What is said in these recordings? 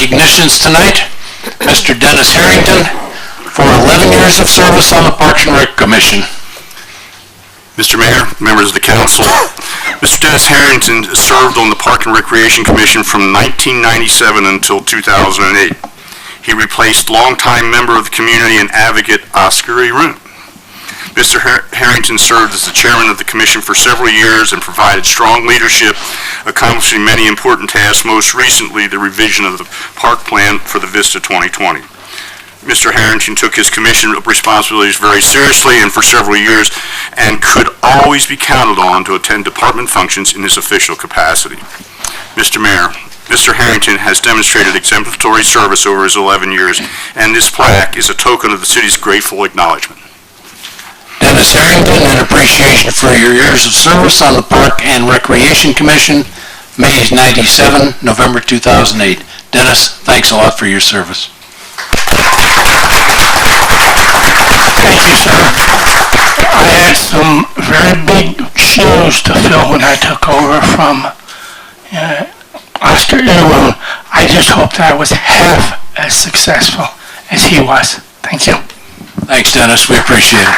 recognitions tonight. Mr. Dennis Harrington for 11 years of service on the Parks and Rec Commission. Mr. Mayor, members of the council, Mr. Dennis Harrington served on the Park and Recreation Commission from 1997 until 2008. He replaced longtime member of the community and advocate Oscar E. Roon. Mr. Harrington served as the chairman of the commission for several years and provided strong leadership, accomplishing many important tasks, most recently the revision of the park plan for the Vista 2020. Mr. Harrington took his commission responsibilities very seriously and for several years and could always be counted on to attend department functions in his official capacity. Mr. Mayor, Mr. Harrington has demonstrated exemplary service over his 11 years, and this plaque is a token of the city's grateful acknowledgement. Dennis Harrington, in appreciation for your years of service on the Park and Recreation Commission, May 97, November 2008. Dennis, thanks a lot for your service. Thank you, sir. I had some very big shoes to fill when I took over from Oscar Irwin. I just hoped I was half as successful as he was. Thank you. Thanks, Dennis. We appreciate it.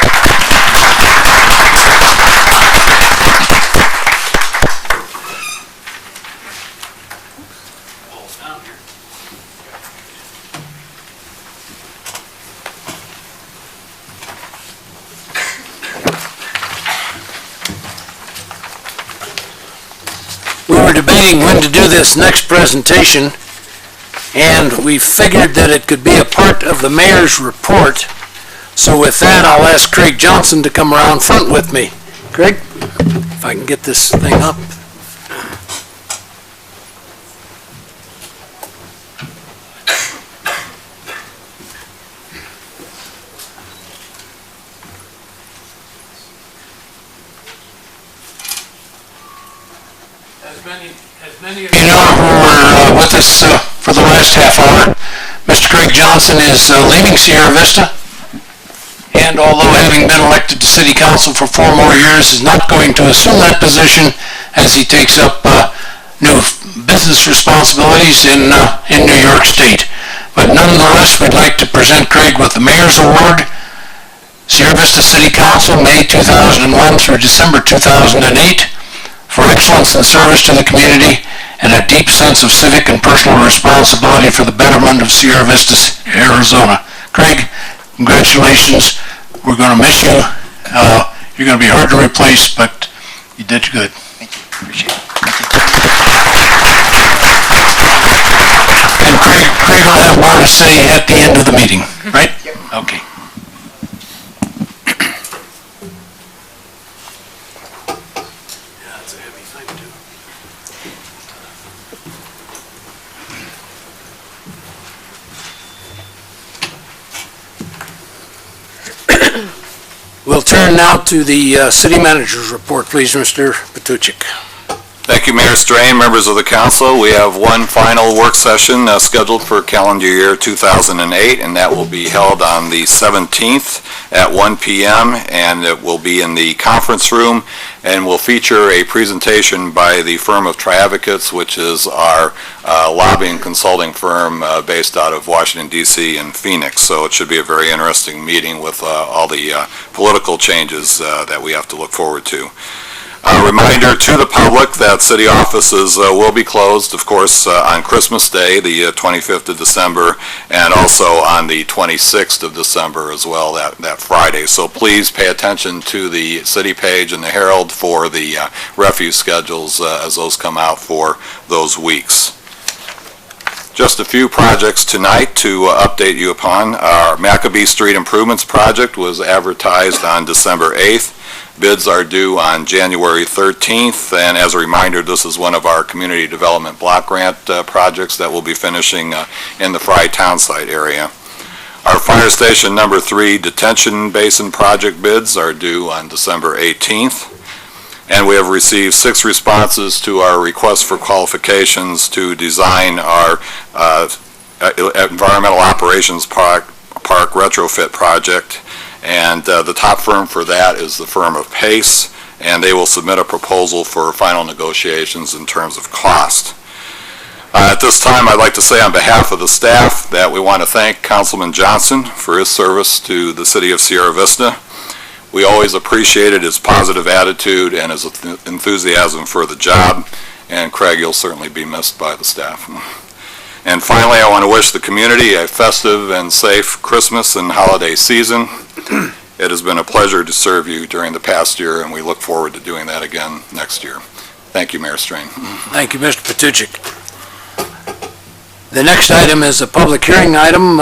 We were debating when to do this next presentation, and we figured that it could be a part of the mayor's report. So with that, I'll ask Craig Johnson to come around front with me. Craig, if I can get this thing up. As many of you know who were with us for the last half hour, Mr. Craig Johnson is leaving Sierra Vista, and although having been elected to City Council for 4 more years, is not going to assume that position as he takes up new business responsibilities in New York State. But nonetheless, we'd like to present Craig with the Mayor's Award, Sierra Vista City Council, May 2001 through December 2008, for excellence in service to the community and a deep sense of civic and personal responsibility for the betterment of Sierra Vista, Arizona. Craig, congratulations. We're going to miss you. You're going to be hard to replace, but you did good. Thank you. Appreciate it. And Craig will have more to say at the end of the meeting, right? Yep. Okay. We'll turn now to the city manager's report, please, Mr. Patuchik. Thank you, Mayor Strain, members of the council. We have one final work session scheduled for calendar year 2008, and that will be held on the 17th at 1 p.m., and it will be in the conference room, and will feature a presentation by the firm of Tri-Advocates, which is our lobbying consulting firm based out of Washington, D.C. and Phoenix. So it should be a very interesting meeting with all the political changes that we have to look forward to. A reminder to the public that city offices will be closed, of course, on Christmas Day, the 25th of December, and also on the 26th of December as well, that Friday. So please pay attention to the city page and the Herald for the refuse schedules as those come out for those weeks. Just a few projects tonight to update you upon. Our Maccabee Street Improvements project was advertised on December 8th. Bids are due on January 13th, and as a reminder, this is one of our community development block grant projects that will be finishing in the Fry Townsite area. Our Fire Station number 3 detention basin project bids are due on December 18th, and we have received 6 responses to our request for qualifications to design our environmental operations park retrofit project. And the top firm for that is the firm of Pace, and they will submit a proposal for final negotiations in terms of cost. At this time, I'd like to say on behalf of the staff that we want to thank Councilman Johnson for his service to the city of Sierra Vista. We always appreciated his positive attitude and his enthusiasm for the job, and Craig, you'll certainly be missed by the staff. And finally, I want to wish the community a festive and safe Christmas and holiday season. It has been a pleasure to serve you during the past year, and we look forward to doing that again next year. Thank you, Mayor Strain. Thank you, Mr. Patuchik. The next item is a public hearing item,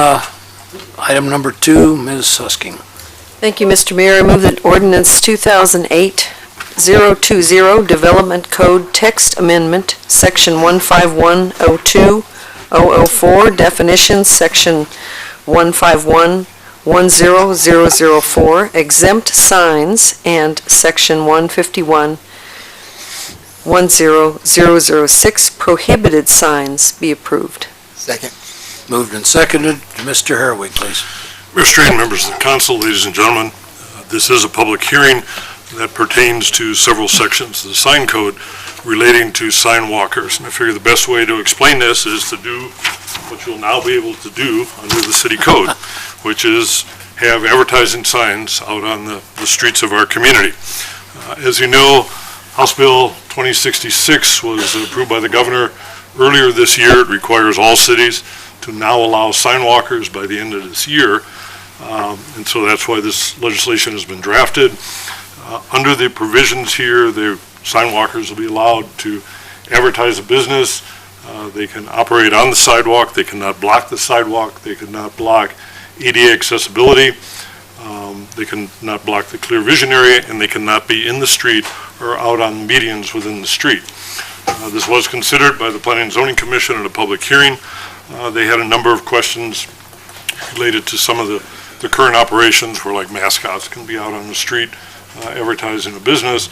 item number 2, Ms. Susking. Thank you, Mr. Mayor. I move that ordinance 2008-020, Development Code Text Amendment, Section 15102-004, Definitions, Section 151-10004, Exempt Signs, and Section 151-10006, Prohibited Signs be approved. Second. Moved and seconded. Mr. Herwig, please. Mr. Strain, members of the council, ladies and gentlemen, this is a public hearing that pertains to several sections of the sign code relating to sign walkers. And I figure the best way to explain this is to do what you'll now be able to do under the city code, which is have advertising signs out on the streets of our community. As you know, House Bill 2066 was approved by the governor earlier this year. It requires all cities to now allow sign walkers by the end of this year. And so that's why this legislation has been drafted. Under the provisions here, the sign walkers will be allowed to advertise a business. They can operate on the sidewalk. They cannot block the sidewalk. They cannot block ADA accessibility. They cannot block the clear vision area, and they cannot be in the street or out on medians within the street. This was considered by the Planning and Zoning Commission at a public hearing. They had a number of questions related to some of the current operations where like mascots can be out on the street advertising a business,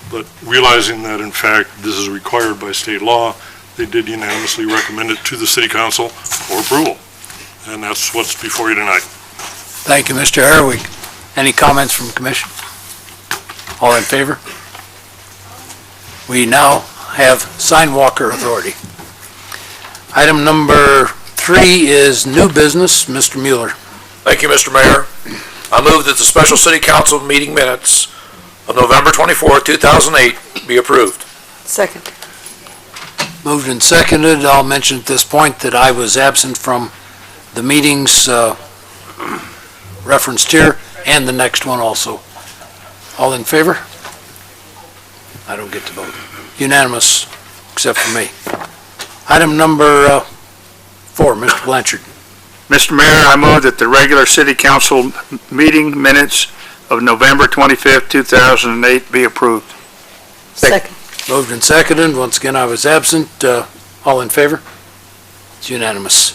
but realizing that in fact this is required by state law, they did unanimously recommend it to the city council for approval. And that's what's before you tonight. Thank you, Mr. Herwig. Any comments from the commission? All in favor? We now have sign walker authority. Item number 3 is new business. Mr. Mueller. Thank you, Mr. Mayor. I move that the special city council meeting minutes of November 24, 2008 be approved. Second. Moved and seconded. I'll mention at this point that I was absent from the meetings referenced here and the next one also. All in favor? I don't get to vote. Unanimous, except for me. Item number 4, Mr. Blanchard. Mr. Mayor, I move that the regular city council meeting minutes of November 25th, 2008 be approved. Second. Moved and seconded. Once again, I was absent. All in favor? It's unanimous.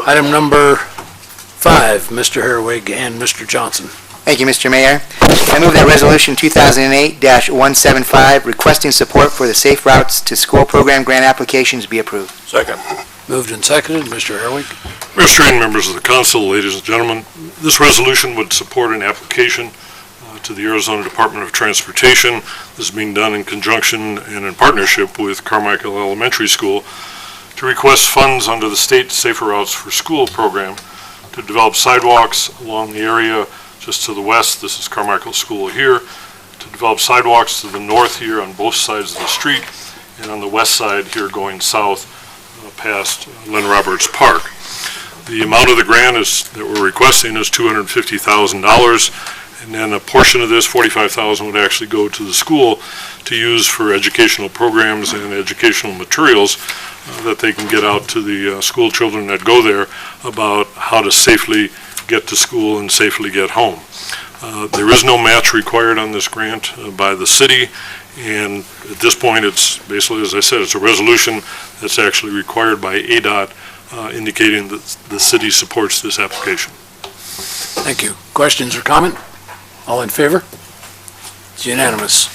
Item number 5, Mr. Herwig and Mr. Johnson. Thank you, Mr. Mayor. I move that Resolution 2008-175 requesting support for the Safe Routes to School Program grant applications be approved. Second. Moved and seconded. Mr. Herwig. Mr. Strain, members of the council, ladies and gentlemen, this resolution would support an application to the Arizona Department of Transportation. This is being done in conjunction and in partnership with Carmichael Elementary School to request funds under the state Safer Routes for School program to develop sidewalks along the area just to the west. This is Carmichael School here. To develop sidewalks to the north here on both sides of the street, and on the west side here going south past Len Roberts Park. The amount of the grant that we're requesting is $250,000, and then a portion of this, $45,000, would actually go to the school to use for educational programs and educational materials that they can get out to the school children that go there about how to safely get to school and safely get home. There is no match required on this grant by the city, and at this point it's basically, as I said, it's a resolution that's actually required by ADOT indicating that the city supports this application. Thank you. Questions or comment? All in favor? It's unanimous.